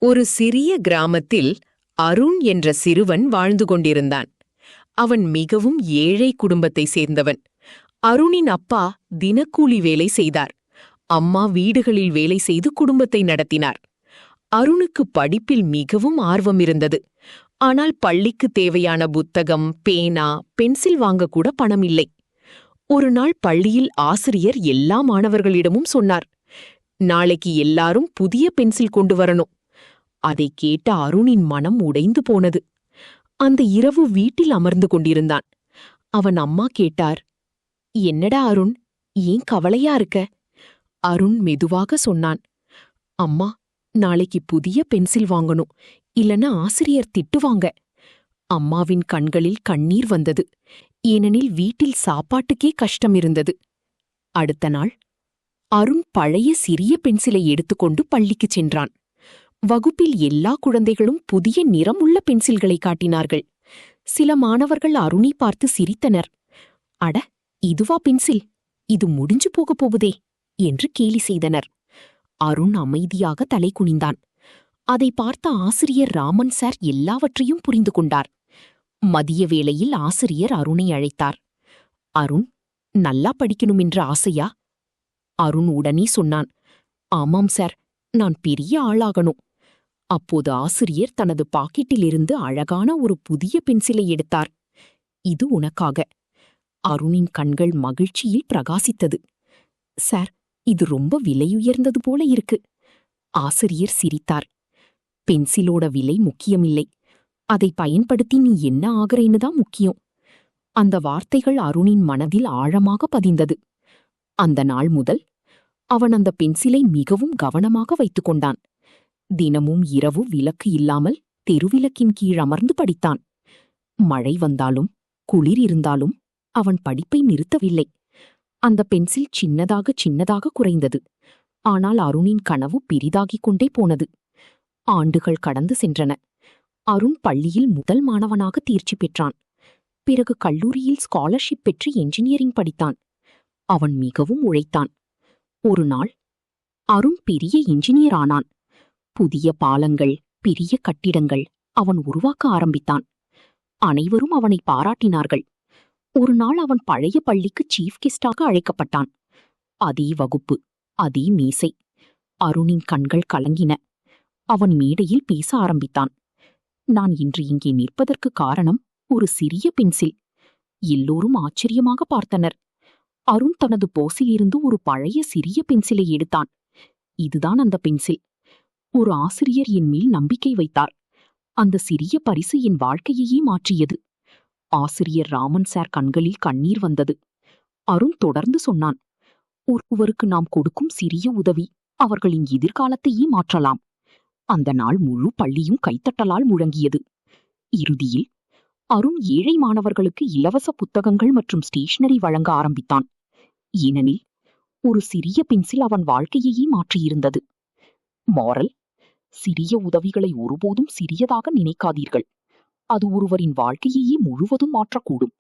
ஒரு சிறிய கிராமத்தில் அருண் என்ற சிறுவன் வாழ்ந்து கொண்டிருந்தான். அவன் மிகவும் ஏழை குடும்பத்தை சேர்ந்தவன். அருணின் அப்பா தினக்கூலி வேலை செய்தார். அம்மா வீடுகளில் வேலை செய்து குடும்பத்தை நடத்தினார். அருணுக்கு படிப்பில் மிகவும் ஆர்வம் இருந்தது. ஆனால் பள்ளிக்கு தேவையான புத்தகம், பேனா, பென்சில் வாங்கக்கூட பணம் இல்லை. ஒரு நாள் பள்ளியில் ஆசிரியர் எல்லா மாணவர்களிடமும் சொன்னார், நாளைக்கு எல்லாரும் புதிய பென்சில் கொண்டு வரணும். அதை கேட்ட அருணின் மனம் உடைந்து போனது. அந்த இரவு வீட்டில் அமர்ந்து கொண்டிருந்தான். அவன் அம்மா கேட்டார், என்னடா அருண், ஏன் கவலையா இருக்க? அருண் மெதுவாக சொன்னான், அம்மா, நாளைக்கு புதிய பென்சில் வாங்கணும், இல்லனா ஆசிரியர் திட்டுவாங்க. அம்மாவின் கண்களில் கண்ணீர் வந்தது. ஏனெனில் வீட்டில் சாப்பாட்டுக்கே கஷ்டம் இருந்தது. அடுத்த நாள் அருண் பழைய சிறிய பென்சிலை எடுத்துக்கொண்டு பள்ளிக்குச் சென்றான். வகுப்பில் எல்லா குழந்தைகளும் புதிய நிறமுள்ள பென்சில்களை காட்டினார்கள். சில மாணவர்கள் அருணை பார்த்து சிரித்தனர். அட, இதுவா பென்சில்? இது முடிஞ்சு போகப் போகுதே என்று கேலி செய்தனர். அருண் அமைதியாக தலை குனிந்தான். அதை பார்த்த ஆசிரியர் ராமன் சார் எல்லாவற்றையும் புரிந்து கொண்டார். மதிய வேளையில் ஆசிரியர் அருணை அழைத்தார். அருண், நல்லா படிக்கணும் என்ற ஆசையா? அருண் உடனே சொன்னான், ஆமாம் சார், நான் பெரிய ஆளாகணும். அப்போது ஆசிரியர் தனது பாக்கெட்டிலிருந்து அழகான ஒரு புதிய பென்சிலை எடுத்தார். இது உனக்காக. அருணின் கண்கள் மகிழ்ச்சியில் பிரகாசித்தது. சார், இது ரொம்ப விலையுயர்ந்தது போல இருக்கு. ஆசிரியர் சிரித்தார். பென்சிலோட விலை முக்கியமில்லை, அதை பயன்படுத்தி நீ என்ன ஆகிறேன்னு தான் முக்கியம். அந்த வார்த்தைகள் அருணின் மனதில் ஆழமாக பதிந்தது. அந்த நாள் முதல் அவன் அந்த பென்சிலை மிகவும் கவனமாக வைத்துக் கொண்டான். தினமும் இரவு விளக்கு இல்லாமல் தெருவிளக்கின் கீழ் அமர்ந்து படித்தான். மழை வந்தாலும் குளிர் இருந்தாலும் அவன் படிப்பை நிறுத்தவில்லை. அந்த பென்சில் சின்னதாக சின்னதாக குறைந்தது. ஆனால் அருணின் கனவு பெரிதாகிக் கொண்டே போனது. ஆண்டுகள் கடந்து சென்றன. அருண் பள்ளியில் முதல் மாணவனாக தேர்ச்சி பெற்றான். பிறகு கல்லூரியில் ஸ்காலர்ஷிப் பெற்று என்ஜினியரிங் படித்தான். அவன் மிகவும் உழைத்தான். ஒரு நாள் அருண் பெரிய என்ஜினியர் ஆனான். புதிய பாலங்கள், பெரிய கட்டிடங்கள் அவன் உருவாக்க ஆரம்பித்தான். அனைவரும் அவனை பாராட்டினார்கள். ஒரு நாள் அவன் பழைய பள்ளிக்கு சீஃப் கெஸ்டாக அழைக்கப்பட்டான். அதே வகுப்பு, அதே மேசை. அருணின் கண்கள் கலங்கின. அவன் மேடையில் பேச ஆரம்பித்தான். நான் இன்று இங்கே நிற்பதற்கு காரணம் ஒரு சிறிய பென்சில். எல்லோரும் ஆச்சரியமாக பார்த்தனர். அருண் தனது போசிலிருந்து ஒரு பழைய சிறிய பென்சிலை எடுத்தான். இதுதான் அந்த பென்சில். ஒரு ஆசிரியர் என் மேல் நம்பிக்கை வைத்தார். அந்த சிறிய பரிசு என் வாழ்க்கையையே மாற்றியது. ஆசிரியர் ராமன் சார் கண்களில் கண்ணீர் வந்தது. அருண் தொடர்ந்து சொன்னான், ஒருவருக்கு நாம் கொடுக்கும் சிறிய உதவி அவர்களின் எதிர்காலத்தையே மாற்றலாம். அந்த நாள் முழு பள்ளியும் கைத்தட்டலால் முழங்கியது. இறுதியில் அருண் ஏழை மாணவர்களுக்கு இலவச புத்தகங்கள் மற்றும் ஸ்டேஷனரி வழங்க ஆரம்பித்தான். ஏனெனில் ஒரு சிறிய பென்சில் அவன் வாழ்க்கையையே மாற்றியிருந்தது. மாரல்: சிறிய உதவிகளை ஒருபோதும் சிறியதாக நினைக்காதீர்கள். அது ஒருவரின் வாழ்க்கையையே முழுவதும் மாற்றக்கூடும்.